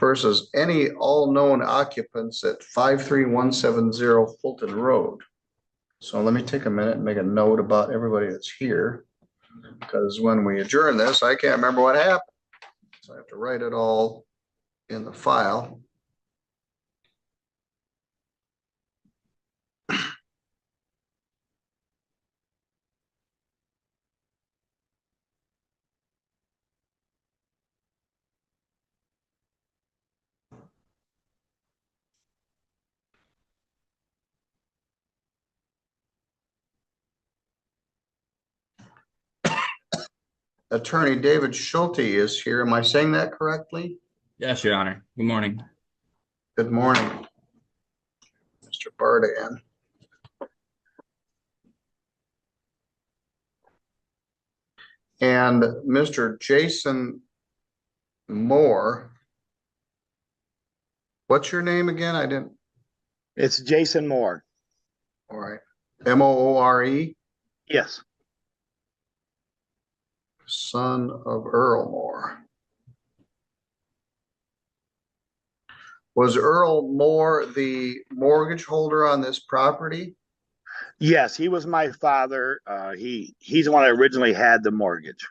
versus any all known occupants at 53170 Fulton Road. So let me take a minute and make a note about everybody that's here, because when we adjourn this, I can't remember what happened. So I have to write it all in the file. Attorney David Schulte is here. Am I saying that correctly? Yes, Your Honor. Good morning. Good morning, Mr. Bardahan. And Mr. Jason Moore. What's your name again? I didn't. It's Jason Moore. All right. M-O-O-R-E? Yes. Son of Earl Moore. Was Earl Moore the mortgage holder on this property? Yes, he was my father. He's the one that originally had the mortgage.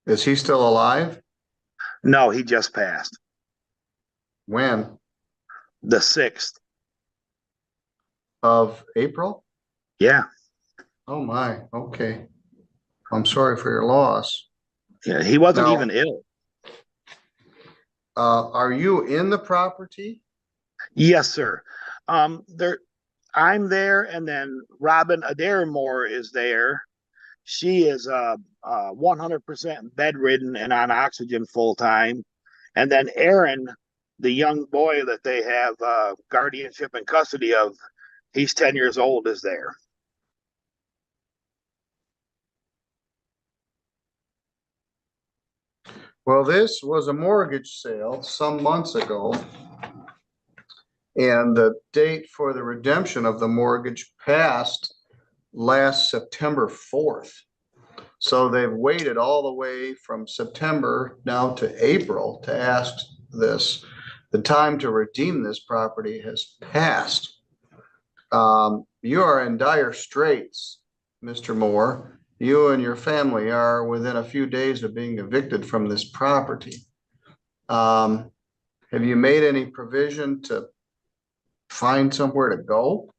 Is he still alive? No, he just passed. When? The 6th. Of April? Yeah. Oh my, okay. I'm sorry for your loss. Yeah, he wasn't Now, even ill. Are you in the property? Yes, sir. I'm there, and then Robin Adair Moore is there. She is 100% bedridden and on oxygen full time. And then Aaron, the young boy that they have guardianship and custody of, he's 10 years old, is there. Well, this was a mortgage sale some months ago, and the date for the redemption of the mortgage passed last September 4th. So they've waited all the way from September now to April to ask this. The time to redeem this property has passed. You are in dire straits, Mr. Moore. You and your family are within a few days of being evicted from this property. Have you made any provision to find somewhere to go?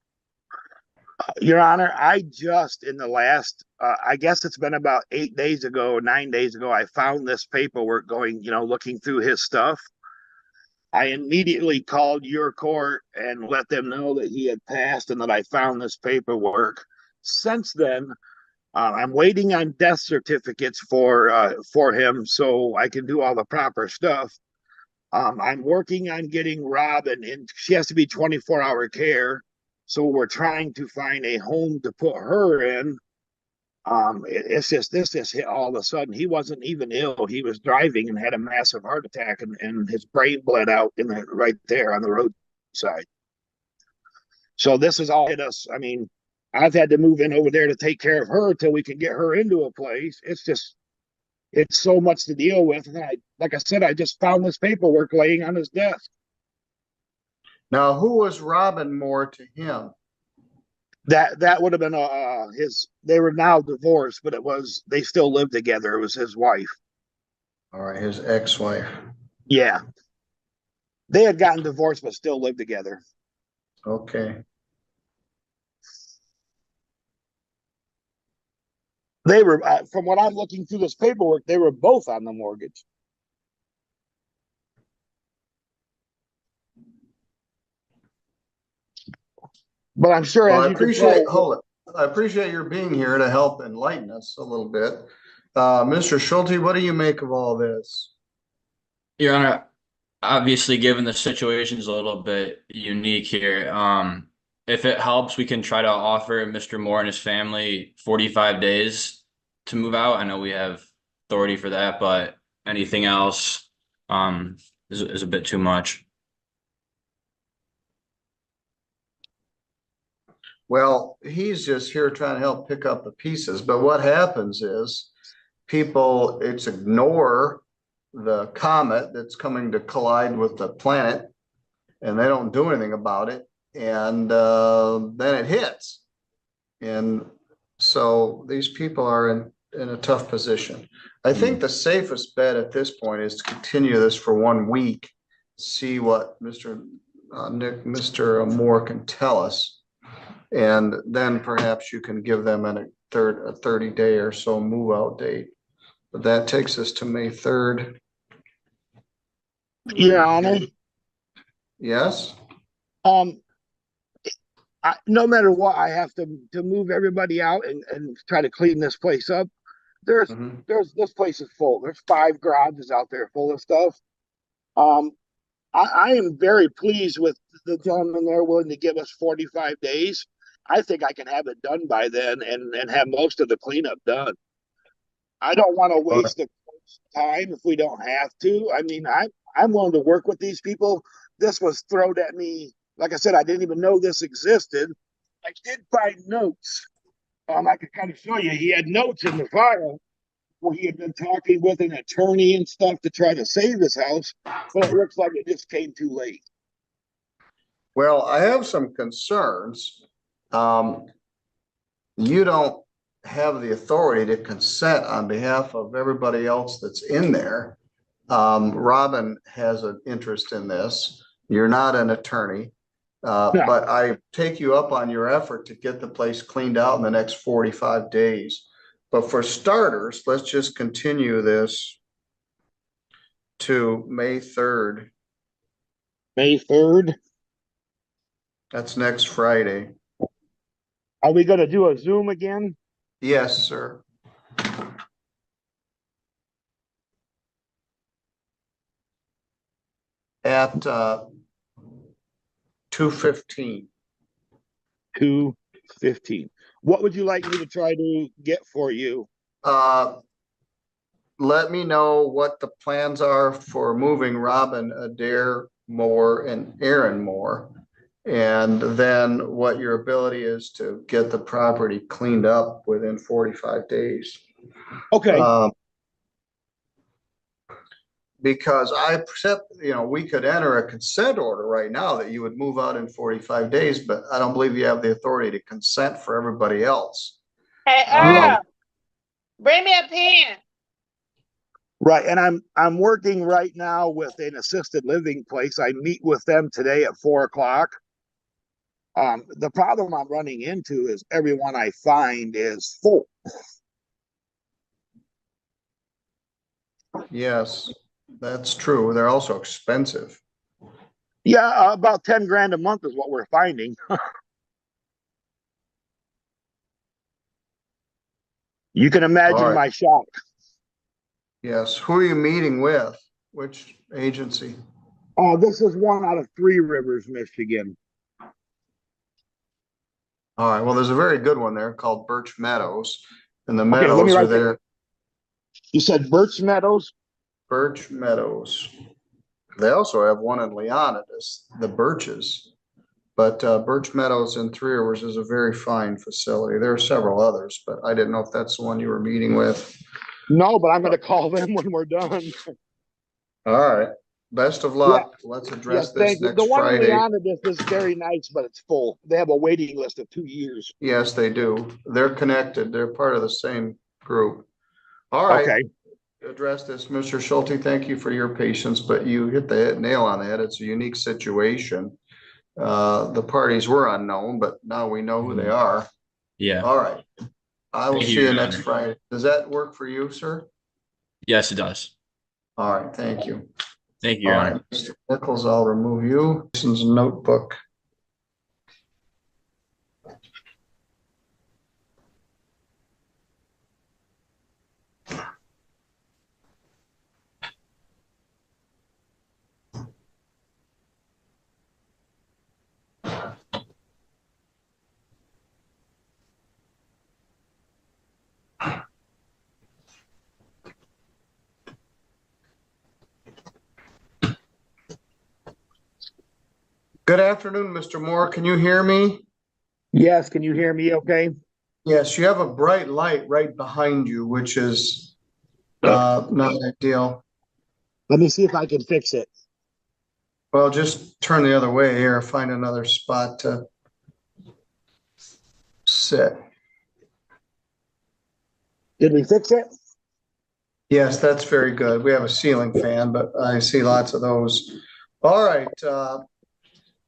Your Honor, I just in the last, I guess it's been about 8 days ago, 9 days ago, I found this paperwork going, looking through his stuff. I immediately called your court and let them know that he had passed and that I found this paperwork. Since then, I'm waiting on death certificates for him so I can do all the proper stuff. I'm working on getting Robin in. She has to be 24-hour care. So we're trying to find a home to put her in. It's just this just hit all of a sudden. He wasn't even ill. He was driving and had a massive heart attack, and his brain bled out right there on the roadside. So this has all hit us. I mean, I've had to move in over there to take care of her till we can get her into a place. It's so much to deal with. And like I said, I just found this paperwork laying on his desk. Now, who was Robin Moore to him? That would have been his. They were now divorced, but they still lived together. It was his wife. All right, his ex-wife. Yeah, they had gotten divorced, but still lived together. Okay. They were, from what I'm looking through this paperwork, they were both on the mortgage. But I'm sure, well, as you can tell, I appreciate your being here to help enlighten us a little bit. Mr. Schulte, what do you make of all this? Your Honor, obviously, given the situation is a little bit unique here, if it helps, we can try to offer Mr. Moore and his family 45 days to move out. I know we have authority for that, but anything else is a bit too much. Well, he's just here trying to help pick up the pieces. But what happens is people ignore the comet that's coming to collide with the planet, and they don't do anything about it. And then it hits. And so these people are in a tough position. I think the safest bet at this point is to continue this for 1 week, see what Mr. Moore can tell us. And then perhaps you can give them a 30-day or so move out date. But that takes us to May 3rd. Your Honor. Yes? No matter what, I have to move everybody out and try to clean this place up. There's this place is full. There's 5 garages out there full of stuff. I am very pleased with the gentleman there willing to give us 45 days. I think I can have it done by then and have most of the cleanup done. I don't want to waste the time if we don't have to. I mean, I'm willing to work with these people. This was thrown at me. Like I said, I didn't even know this existed. I did find notes. I could kind of show you. He had notes in the file where he had been talking with an attorney and stuff to try to save his house, but it looks like it just came too late. Well, I have some concerns. You don't have the authority to consent on behalf of everybody else that's in there. Robin has an interest in this. You're not an attorney. But I take you up on your effort to get the place cleaned out in the next 45 days. But for starters, let's just continue this to May 3rd. May 3rd? That's next Friday. Are we going to do a Zoom again? Yes, sir. At 2:15. 2:15. What would you like me to try to get for you? Let me know what the plans are for moving Robin Adair Moore and Aaron Moore, and then what your ability is to get the property cleaned up within 45 days. Okay. Because I accept, we could enter a consent order right now that you would move out in 45 days, but I don't believe you have the authority to consent for everybody else. Hey, Earl, bring me a pen. Right, and I'm working right now with an assisted living place. I meet with them today at 4:00. The problem I'm running into is everyone I find is full. Yes, that's true. They're also expensive. Yeah, about 10 grand a month is what we're finding. You can imagine my shock. Yes. Who are you meeting with? Which agency? This is one out of Three Rivers, Michigan. All right. Well, there's a very good one there called Birch Meadows, and the Meadows are there. You said Birch Meadows? Birch Meadows. They also have one in Leonidas, the Birches. But Birch Meadows in Three Rivers is a very fine facility. There are several others, but I didn't know if that's the one you were meeting with. No, but I'm going to call them when we're done. All right. Best of luck. Yeah. Let's address this next Friday. The one in Leonidas is very nice, but it's full. They have a waiting list of 2 years. Yes, they do. They're connected. They're part of the same group. All right. Okay. Address this, Mr. Schulte. Thank you for your patience, but you hit the nail on the head. It's a unique situation. The parties were unknown, but now we know who they are. Yeah. All right. I will see you next Friday. Does that work for you, sir? Yes, it does. All right. Thank you. Thank you, Your Honor. Mr. Nichols, I'll remove you. This is a notebook. Good afternoon, Mr. Moore. Can you hear me? Yes. Can you hear me okay? Yes, you have a bright light right behind you, which is not ideal. Let me see if I can fix it. Well, just turn the other way here, find another spot to sit. Did we fix it? Yes, that's very good. We have a ceiling fan, but I see lots of those. All right,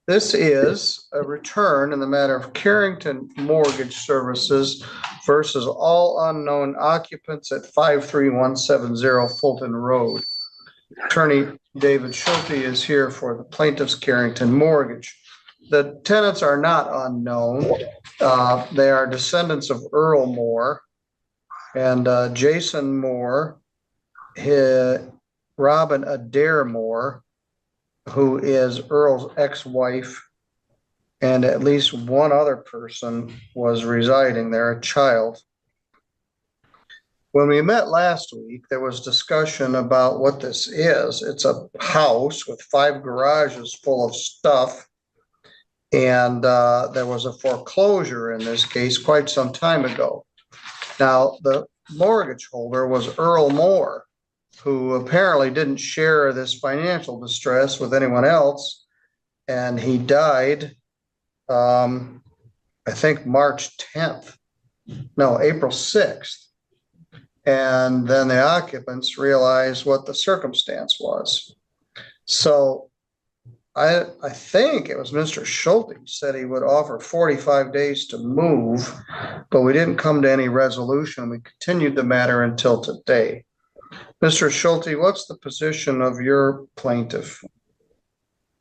this is a return in the matter of Carrington Mortgage Services versus all unknown occupants at 53170 Fulton Road. Attorney David Schulte is here for the plaintiff's Carrington Mortgage. The tenants are not unknown. They are descendants of Earl Moore and Jason Moore, Robin Adair Moore, who is Earl's ex-wife, and at least one other person was residing there, a child. When we met last week, there was discussion about what this is. It's a house with 5 garages full of stuff. And there was a foreclosure in this case quite some time ago. Now, the mortgage holder was Earl Moore, who apparently didn't share this financial distress with anyone else. And he died, I think March 10th. No, April 6th. And then the occupants realized what the circumstance was. So I think it was Mr. Schulte said he would offer 45 days to move, but we didn't come to any resolution. We continued the matter until today. Mr. Schulte, what's the position of your plaintiff?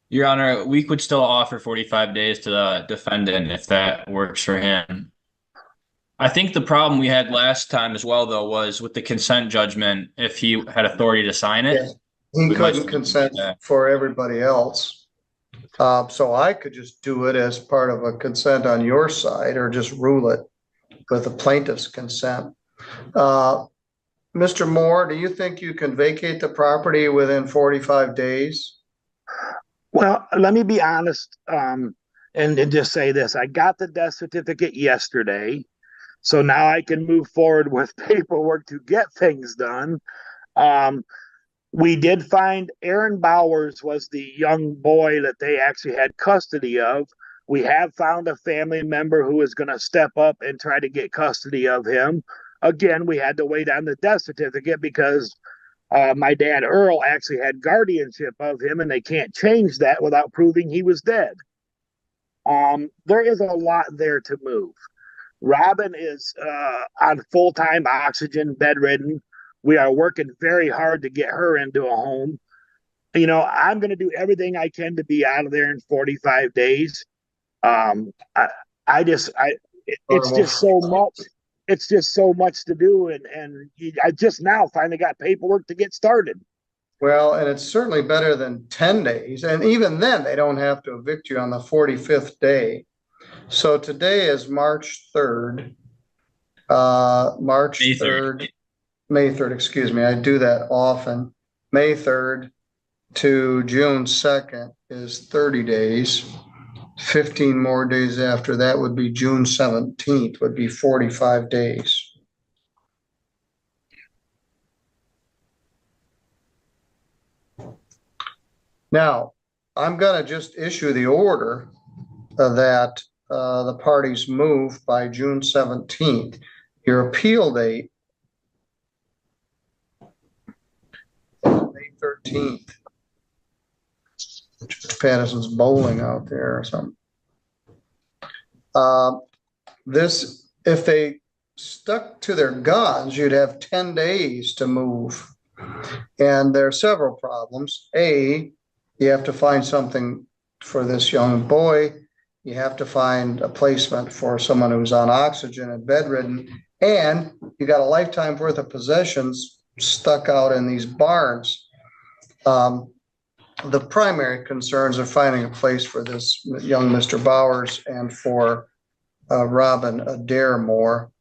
Your Honor, we could still offer 45 days to the defendant if that works for him. I think the problem we had last time as well, though, was with the consent judgment, if he had authority to sign it. Yes. He couldn't consent for everybody else. So I could just do it as part of a consent on your side or just rule it with the plaintiff's consent. Mr. Moore, do you think you can vacate the property within 45 days? Well, let me be honest and just say this. I got the death certificate yesterday. So now I can move forward with paperwork to get things done. We did find Aaron Bowers was the young boy that they actually had custody of. We have found a family member who is going to step up and try to get custody of him. Again, we had to wait on the death certificate because my dad Earl actually had guardianship of him, and they can't change that without proving he was dead. There is a lot there to move. Robin is on full-time oxygen, bedridden. We are working very hard to get her into a home. You know, I'm going to do everything I can to be out of there in 45 days. It's just so much. It's just so much to do, and I just now finally got paperwork to get started. Well, and it's certainly better than 10 days, and even then, they don't have to evict you on the 45th day. So today is March 3rd. May 3rd, excuse me. I do that often. May 3rd to June 2nd is 30 days. 15 more days after that would be June 17th, would be 45 days. Now, I'm going to just issue the order that the parties move by June 17th. Your appeal date is May 13th. Patterson's bowling out there or something. If they stuck to their guns, you'd have 10 days to move. And there are several problems. A, you have to find something for this young boy. You have to find a placement for someone who's on oxygen and bedridden. And you got a lifetime worth of possessions stuck out in these barns. The primary concerns are finding a place for this young Mr. Bowers and for Robin Adair Moore.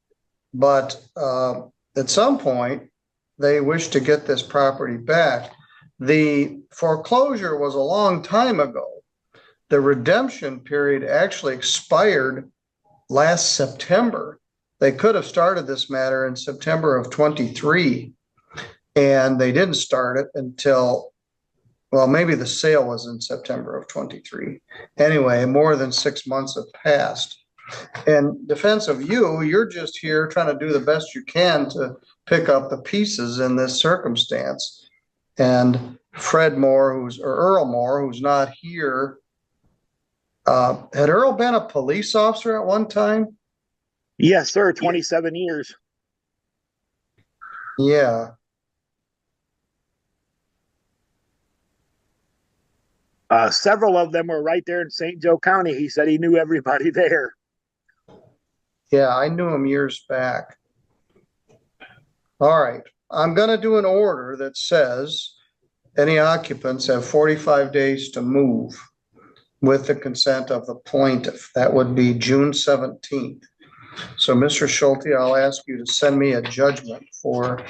But at some point, they wish to get this property back. The foreclosure was a long time ago. The redemption period actually expired last September. They could have started this matter in September of 23, and they didn't start it until well, maybe the sale was in September of 23. Anyway, more than 6 months have passed. In defense of you, you're just here trying to do the best you can to pick up the pieces in this circumstance. And Fred Moore, or Earl Moore, who's not here. Had Earl been a police officer at one time? Yes, sir. 27 years. Yeah. Several of them were right there in St. Joe County. He said he knew everybody there. Yeah, I knew him years back. All right, I'm gonna do an order that says any occupants have 45 days to move with the consent of the plaintiff. That would be June 17th. So, Mr. Schulte, I'll ask you to send me a judgment for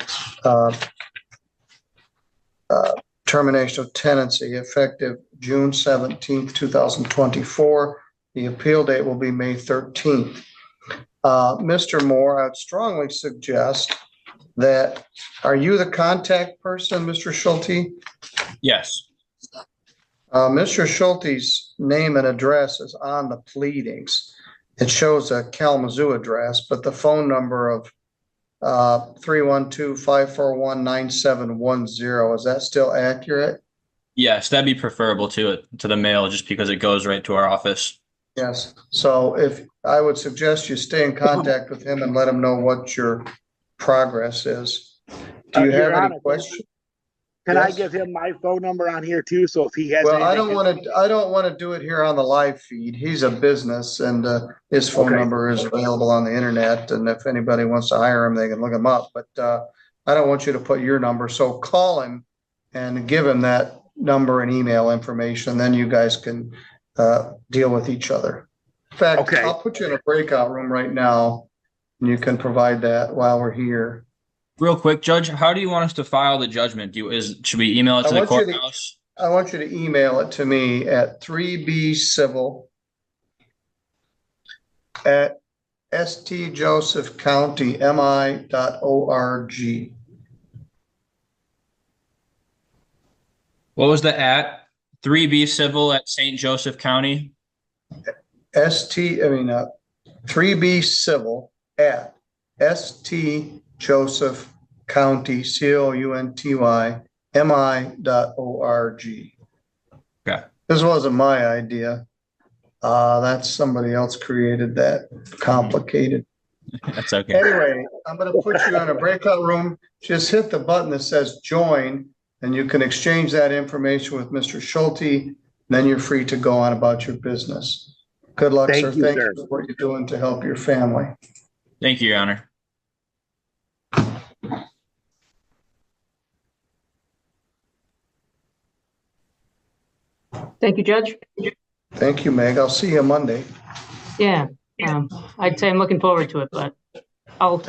termination of tenancy effective June 17th, 2024. The appeal date will be May 13th. Mr. Moore, I'd strongly suggest that, are you the contact person, Mr. Schulte? Yes. Mr. Schulte's name and address is on the pleadings. It shows a Kalamazoo address, but the phone number of 312-541-9710, is that still accurate? Yes, that'd be preferable to the mail just because it goes right to our office. Yes. So if I would suggest you stay in contact with him and let him know what your progress is. Do you have Your any Honor, questions? Can I Yes. give him my phone number on here too? So if he has Well, I anything- don't want to do it here on the live feed. He's a business and his phone Okay. number is available on the internet. And if anybody wants to hire him, they can look him up. But I don't want you to put your number. So call him and give him that number and email information. Then you guys can deal with each other. In fact, Okay. I'll put you in a breakout room right now and you can provide that while we're here. Real quick, Judge, how do you want us to file the judgment? Should we email it to the I want you to- courthouse? I want you to email it to me at 3bcivil@stjosephcountymi.org. What was the at? 3B Civil at St. Joseph County? 3bcivil at stjosephcounty, COUNTYMI.org. Okay. This wasn't my idea. That's somebody else created that complicated. That's okay. Anyway, I'm gonna put you in a breakout room. Just hit the button that says join, and you can exchange that information with Mr. Schulte. Then you're free to go on about your business. Good luck, sir. Thank you, Thank sir. you for what you're doing to help your family. Thank you, Your Honor. Thank you, Judge. Thank you, Meg. I'll see you Monday. Yeah, I'd say I'm looking forward to it, but I'll